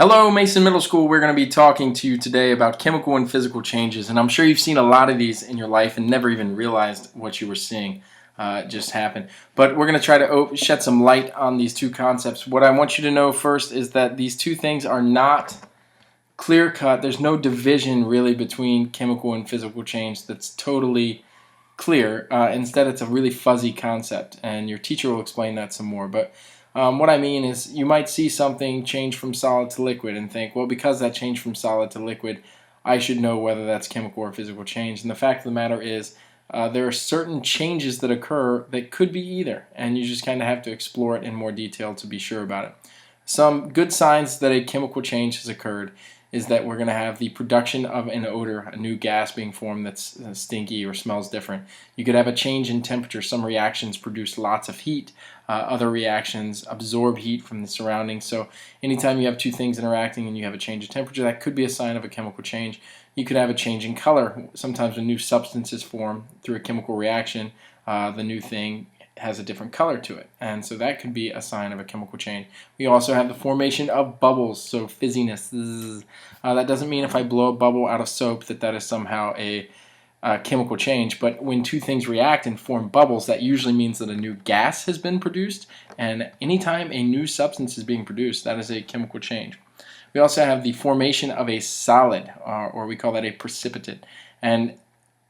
Hello, Mason Middle School. We're going to be talking to you today about chemical and physical changes, and I'm sure you've seen a lot of these in your life and never even realized what you were seeing just happened. But we're going to try to shed some light on these two concepts. What I want you to know first is that these two things are not clear-cut. There's no division really between chemical and physical change that's totally clear. Instead, it's a really fuzzy concept, and your teacher will explain that some more. But what I mean is you might see something change from solid to liquid and think, well, because that changed from solid to liquid, I should know whether that's chemical or physical change. And the fact of the matter is there are certain changes that occur that could be either, and you just kind of have to explore it in more detail to be sure about it. Some good signs that a chemical change has occurred is that we're going to have the production of an odor, a new gas being formed that's stinky or smells different. You could have a change in temperature. Some reactions produce lots of heat. Other reactions absorb heat from the surroundings. So anytime you have two things interacting and you have a change in temperature, that could be a sign of a chemical change. You could have a change in color. Sometimes when new substances form through a chemical reaction, the new thing has a different color to it, and so that could be a sign of a chemical change. We also have the formation of bubbles, so fizziness. That doesn't mean if I blow a bubble out of soap that is somehow a chemical change, but when two things react and form bubbles, that usually means that a new gas has been produced, and anytime a new substance is being produced, that is a chemical change. We also have the formation of a solid, or we call that a precipitate, and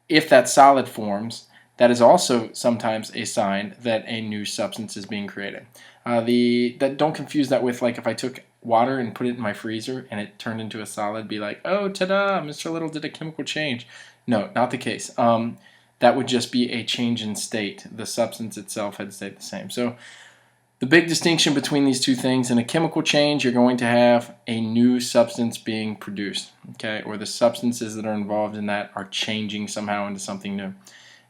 if that solid forms, that is also sometimes a sign that a new substance is being created. Don't confuse that with, like, if I took water and put it in my freezer and it turned into a solid, be like, oh, ta-da, Mr. Little did a chemical change. No, not the case. That would just be a change in state. The substance itself had stayed the same. So the big distinction between these two things, in a chemical change, you're going to have a new substance being produced, okay, or the substances that are involved in that are changing somehow into something new.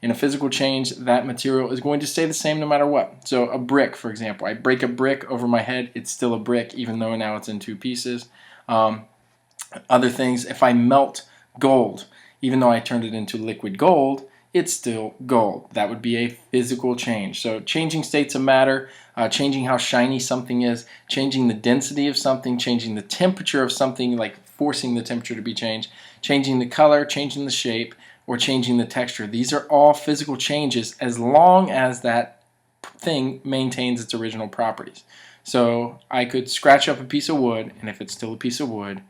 In a physical change, that material is going to stay the same no matter what. So a brick, for example, I break a brick over my head, it's still a brick, even though now it's in two pieces. Other things, if I melt gold, even though I turned it into liquid gold, it's still gold. That would be a physical change. So changing states of matter, changing how shiny something is, changing the density of something, changing the temperature of something, like forcing the temperature to be changed, changing the color, changing the shape, or changing the texture. These are all physical changes as long as that thing maintains its original properties. So I could scratch up a piece of wood, and if it's still a piece of wood,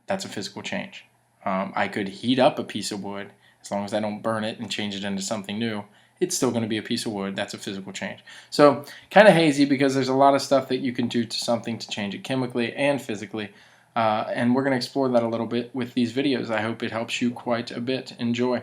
that's a physical change. I could heat up a piece of wood. As long as I don't burn it and change it into something new, it's still going to be a piece of wood. That's a physical change. So kind of hazy because there's a lot of stuff that you can do to something to change it chemically and physically. And we're going to explore that a little bit with these videos. I hope it helps you quite a bit. Enjoy.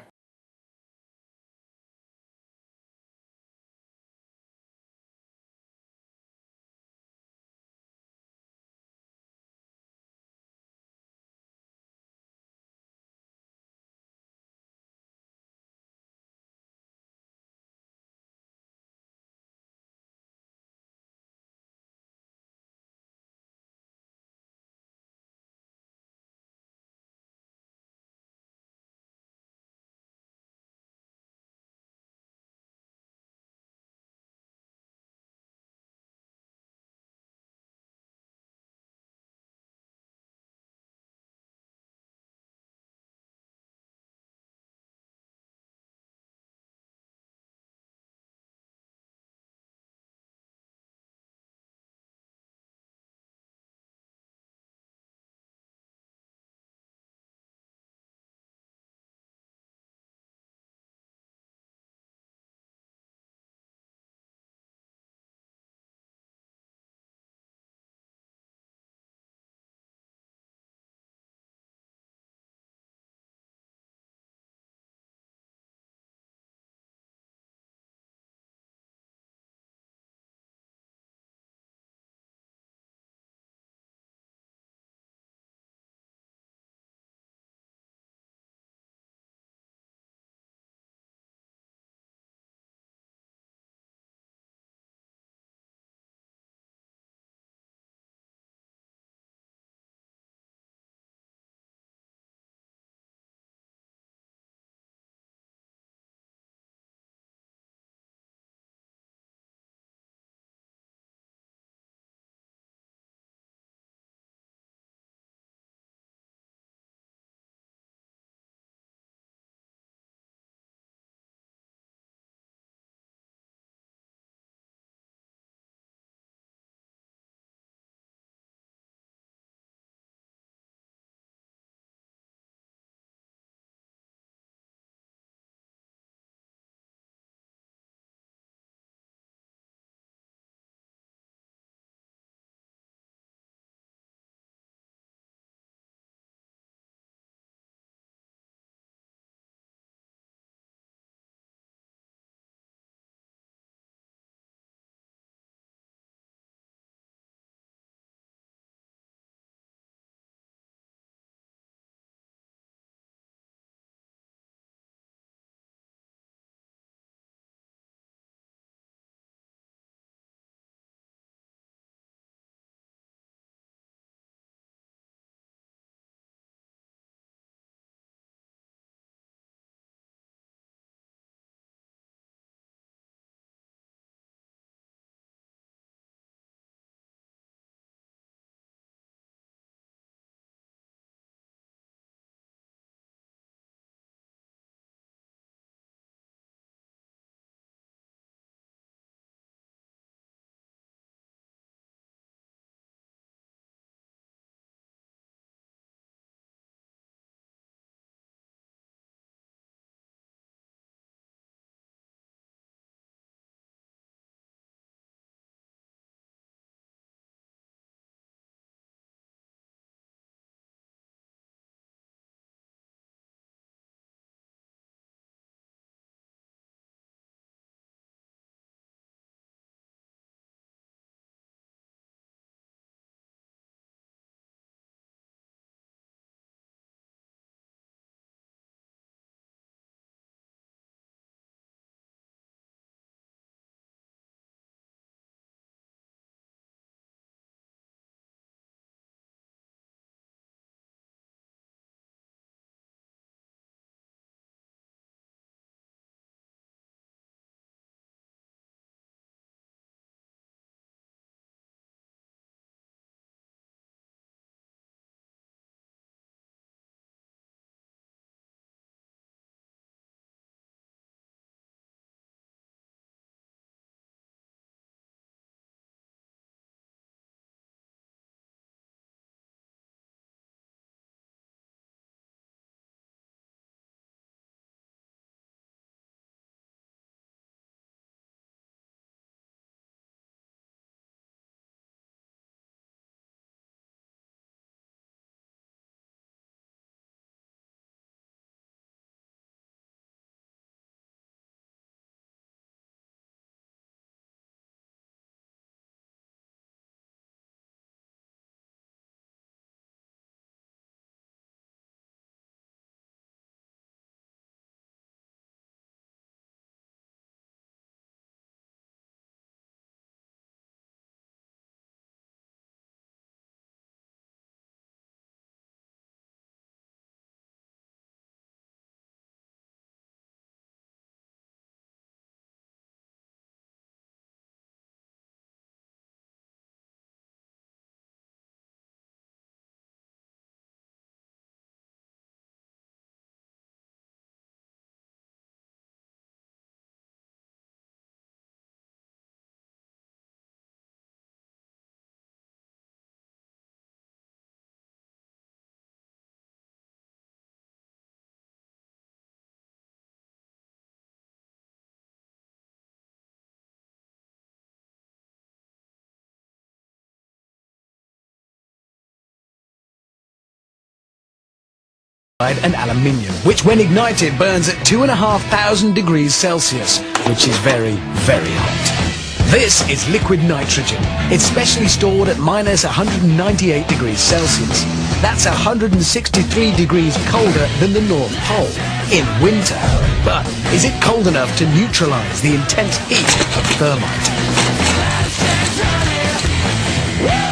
and aluminium, which when ignited burns at 2,500 degrees Celsius, which is very, very hot. This is liquid nitrogen. It's specially stored at minus 198 degrees Celsius. That's 163 degrees colder than the North Pole in winter. But is it cold enough to neutralize the intense heat of thermite?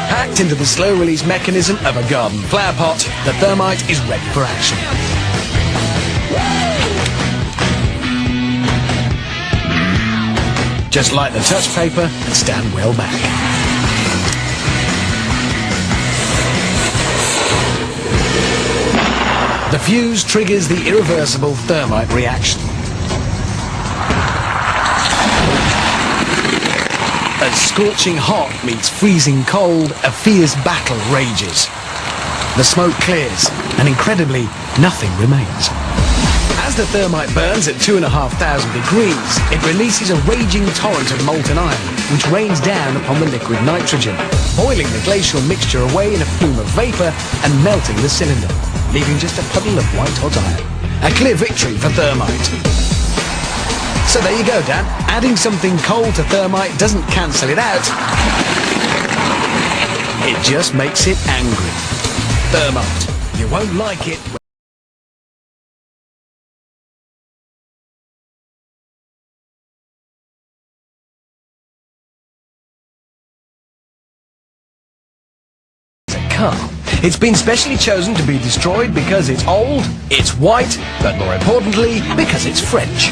Packed into the slow-release mechanism of a garden flower pot, the thermite is ready for action. Just light the touch paper and stand well back. The fuse triggers the irreversible thermite reaction. As scorching hot meets freezing cold, a fierce battle rages. The smoke clears, and incredibly, nothing remains. As the thermite burns at 2,500 degrees, it releases a raging torrent of molten iron, which rains down upon the liquid nitrogen, boiling the glacial mixture away in a plume of vapor and melting the cylinder, leaving just a puddle of white-hot iron. A clear victory for thermite. So there you go, Dan. Adding something cold to thermite doesn't cancel it out. It just makes it angry. Thermite. You won't like it. It's been specially chosen to be destroyed because it's old, it's white, but more importantly, because it's French.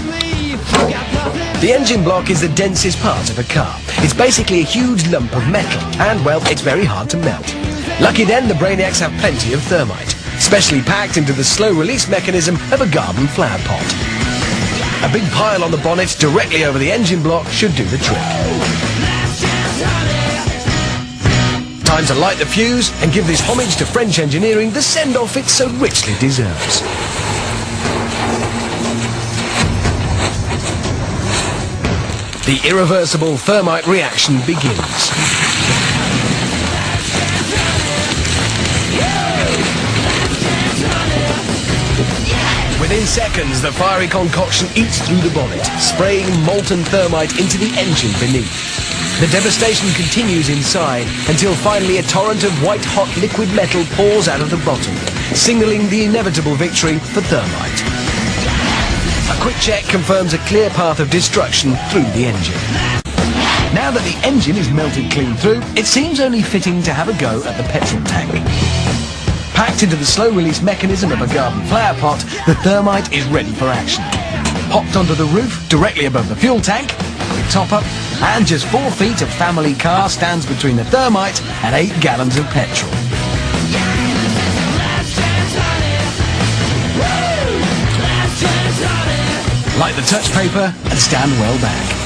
The engine block is the densest part of a car. It's basically a huge lump of metal, and well, it's very hard to melt. Lucky then, the Brainiacs have plenty of thermite, specially packed into the slow-release mechanism of a garden flower pot. A big pile on the bonnet directly over the engine block should do the trick. Time to light the fuse and give this homage to French engineering the send-off it so richly deserves. The irreversible thermite reaction begins. Within seconds, the fiery concoction eats through the bonnet, spraying molten thermite into the engine beneath. The devastation continues inside until finally a torrent of white-hot liquid metal pours out of the bottom, signaling the inevitable victory for thermite. A quick check confirms a clear path of destruction through the engine. Now that the engine is melted clean through, it seems only fitting to have a go at the petrol tank. Packed into the slow-release mechanism of a garden flower pot, the thermite is ready for action. Popped onto the roof, directly above the fuel tank, quick top-up, and just 4 feet of family car stands between the thermite and 8 gallons of petrol. Light the touch paper and stand well back.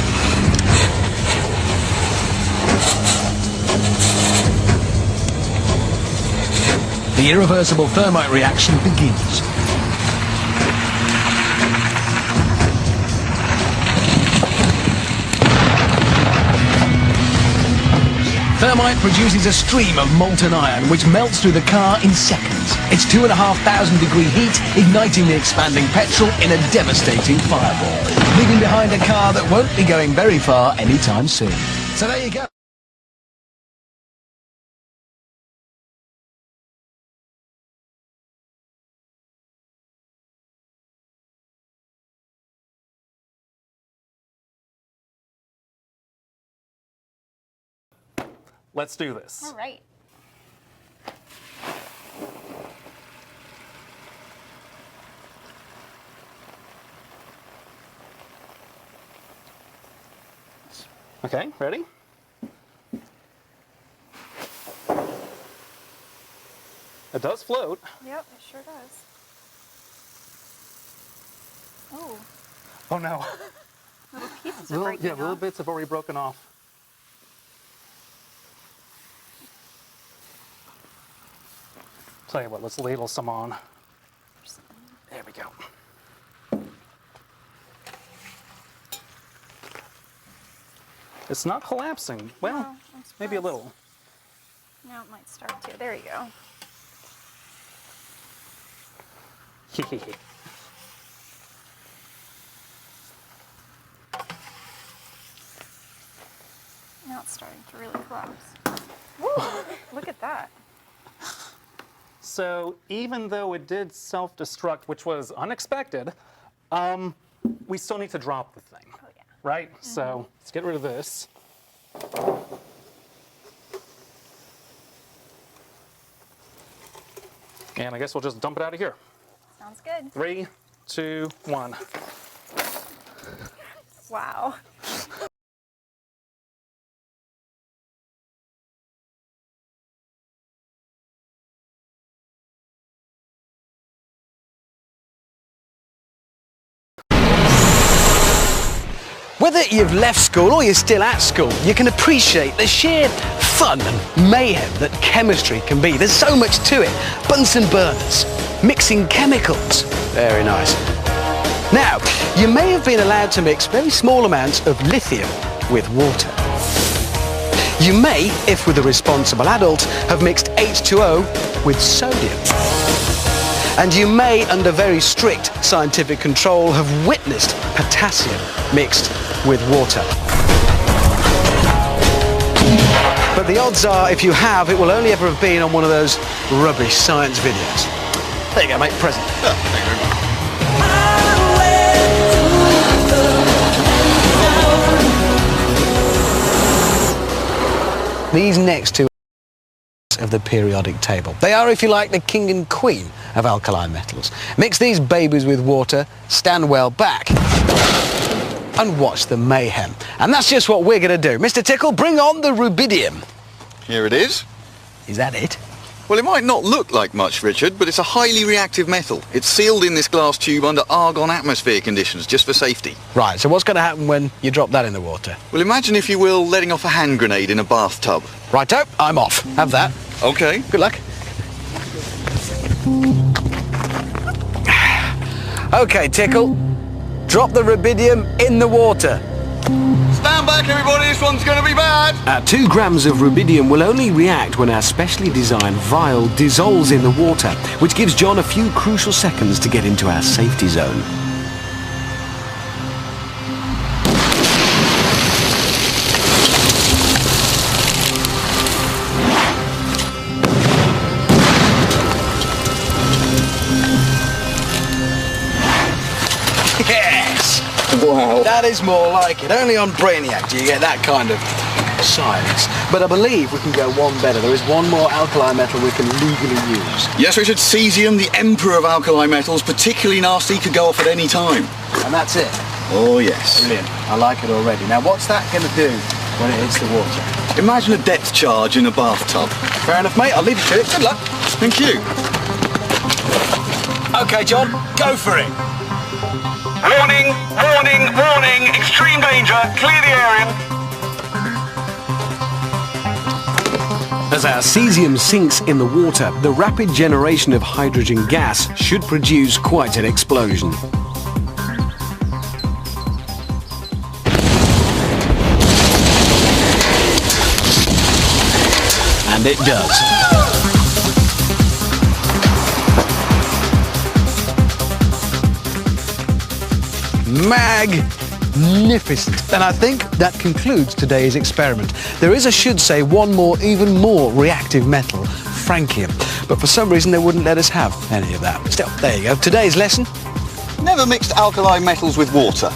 The irreversible thermite reaction begins. Thermite produces a stream of molten iron which melts through the car in seconds. It's 2,500 degree heat igniting the expanding petrol in a devastating fireball, leaving behind a car that won't be going very far anytime soon. So there you go. Let's do this. All right. Okay, ready? It does float. Yep, it sure does. Oh, Oh no. little pieces are breaking Little off. bits have already broken off. Tell you what, let's ladle some on. There we go. It's not collapsing. Well, No, I'm maybe a surprised. little. Now it might start to. There you go. Now it's starting to really collapse. Woo! Look at that. So even though it did self-destruct, which was unexpected, we still need to drop the thing, Oh yeah. right? So let's get rid of this. And I guess we'll just dump it out of here. Sounds good. 3, 2, 1. Wow. Whether you've left school or you're still at school, you can appreciate the sheer fun and mayhem that chemistry can be. There's so much to it. Bunsen burners, mixing chemicals. Very nice. Now, you may have been allowed to mix very small amounts of lithium with water. You may, if with a responsible adult, have mixed H2O with sodium. And you may, under very strict scientific control, have witnessed potassium mixed with water. But the odds are, if you have, it will only ever have been on one of those rubbish science videos. There you go, mate, present. Thank you very much. These next two of the periodic table. They are, if you like, the king and queen of alkali metals. Mix these babies with water, stand well back, and watch the mayhem. And that's just what we're going to do. Mr. Tickle, bring on the rubidium. Here it is. Is that it? Well, it might not look like much, Richard, but it's a highly reactive metal. It's sealed in this glass tube under argon atmosphere conditions, just for safety. Right, so what's going to happen when you drop that in the water? Well, imagine, if you will, letting off a hand grenade in a bathtub. Righto, I'm off. Have that. Okay. Good luck. Okay, Tickle. Drop the rubidium in the water. Stand back, everybody. This one's going to be bad. 2 grams of rubidium will only react when our specially designed vial dissolves in the water, which gives John a few crucial seconds to get into our safety zone. Yes! Wow. That is more like it. Only on Brainiac do you get that kind of science. But I believe we can go one better. There is one more alkali metal we can legally use. Yes, Richard, cesium, the emperor of alkali metals, particularly nasty, could go off at any time. And that's it. Oh, yes. Brilliant. I like it already. Now, what's that going to do when it hits the water? Imagine a depth charge in a bathtub. Fair enough, mate. I'll leave you to it. Good luck. Thank you. Okay, John. Go for it. Warning, warning, warning, extreme danger, clear the area. As our cesium sinks in the water, the rapid generation of hydrogen gas should produce quite an explosion. And it does. Magnificent. And I think that concludes today's experiment. There is, I should say, one more, even more reactive metal, francium. But for some reason they wouldn't let us have any of that. Still, there you go. Today's lesson. Never mixed alkali metals with water.